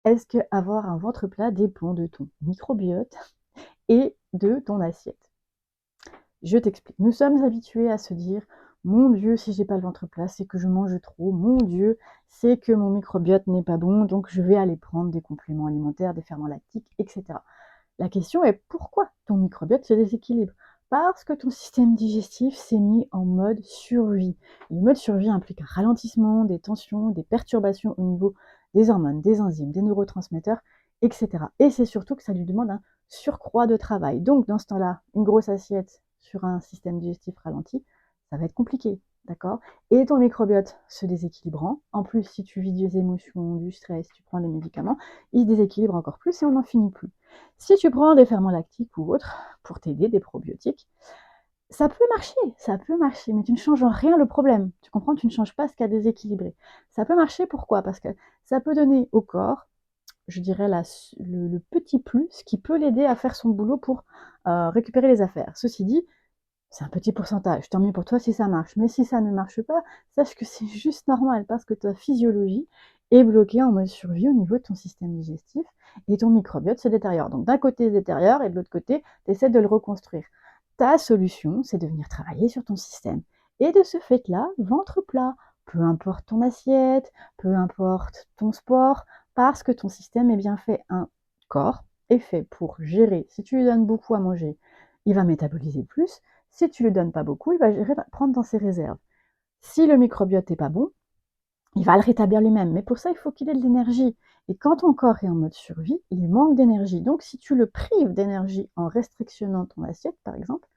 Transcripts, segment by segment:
est-ce que avoir un ventre plat dépend de ton microbiote et de ton assiette? Je t'explique. Nous sommes habitués à se dire: «Mon Dieu, si j'ai pas le ventre plat, c'est que je mange trop. Mon Dieu, c'est que mon microbiote n'est pas bon, donc je vais aller prendre des compléments alimentaires, des ferments lactiques» et cetera. La question est pourquoi ton microbiote se déséquilibre? Parce que ton système digestif s'est mis en mode survie. Le mode survie implique un ralentissement, des tensions, des perturbations au niveau des hormones, des enzymes, des neurotransmetteurs, etc. Et c'est surtout que ça lui demande un surcroît de travail. Donc, dans ce temps-là, une grosse assiette sur un système digestif ralenti, ça va être compliqué, d'accord? Et ton microbiote se déséquilibrant, en plus, si tu vis des émotions, du stress, tu prends des médicaments, il se déséquilibre encore plus et on n'en finit plus. Si tu prends des ferments lactiques ou autres pour t'aider, des probiotiques, ça peut marcher, mais tu ne changes en rien le problème. Tu comprends? Tu ne changes pas ce qui a déséquilibré. Ça peut marcher, pourquoi? Parce que ça peut donner au corps, je dirais le petit plus qui peut l'aider à faire son boulot pour récupérer les affaires. Ceci dit, c'est un petit pourcentage, tant mieux pour toi si ça marche. Mais si ça ne marche pas, sache que c'est juste normal parce que ta physiologie est bloquée en mode survie au niveau de ton système digestif et ton microbiote se détériore. Donc d'un côté, il se détériore et de l'autre côté, tu essaies de le reconstruire. Ta solution, c'est de venir travailler sur ton système. Et de ce fait-là, ventre plat, peu importe ton assiette, peu importe ton sport, parce que ton système est bien fait. Un corps est fait pour gérer. Si tu lui donnes beaucoup à manger, il va métaboliser plus. Si tu lui donnes pas beaucoup, il va prendre dans ses réserves. Si le microbiote n'est pas bon, il va le rétablir lui-même. Mais pour ça, il faut qu'il ait de l'énergie. Et quand ton corps est en mode survie, il manque d'énergie. Donc, si tu le prives d'énergie en restrictionnant ton assiette, par exemple,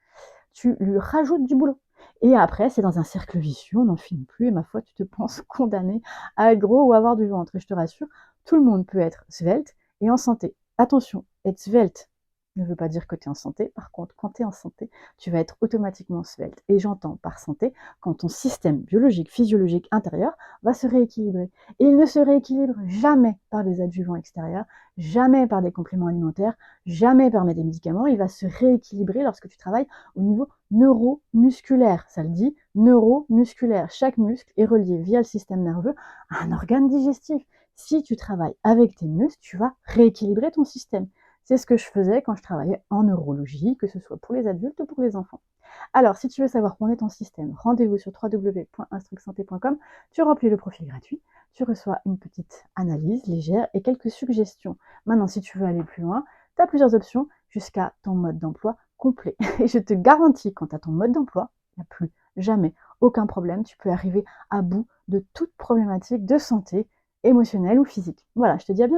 tu lui rajoutes du boulot. Et après, c'est dans un cercle vicieux, on n'en finit plus. Et ma foi, tu te penses condamné à être gros ou à avoir du ventre. Et je te rassure, tout le monde peut être svelte et en santé. Attention, être svelte ne veut pas dire que tu es en santé. Par contre, quand tu es en santé, tu vas être automatiquement svelte. Et j'entends par santé quand ton système biologique, physiologique intérieur va se rééquilibrer. Et il ne se rééquilibre jamais par des adjuvants extérieurs, jamais par des compléments alimentaires, jamais par des médicaments. Il va se rééquilibrer lorsque tu travailles au niveau neuromusculaire. Ça le dit, neuromusculaire. Chaque muscle est relié via le système nerveux à un organe digestif. Si tu travailles avec tes muscles, tu vas rééquilibrer ton système. C'est ce que je faisais quand je travaillais en neurologie, que ce soit pour les adultes ou pour les enfants. Alors, si tu veux savoir où est ton système, rendez-vous sur www.instrucsanté.com, tu remplis le profil gratuit, tu reçois une petite analyse légère et quelques suggestions. Maintenant, si tu veux aller plus loin, tu as plusieurs options jusqu'à ton mode d'emploi complet. Et je te garantis, quand tu as ton mode d'emploi, il n'y a plus jamais aucun problème. Tu peux arriver à bout de toute problématique de santé émotionnelle ou physique. Voilà, je te dis à bientôt.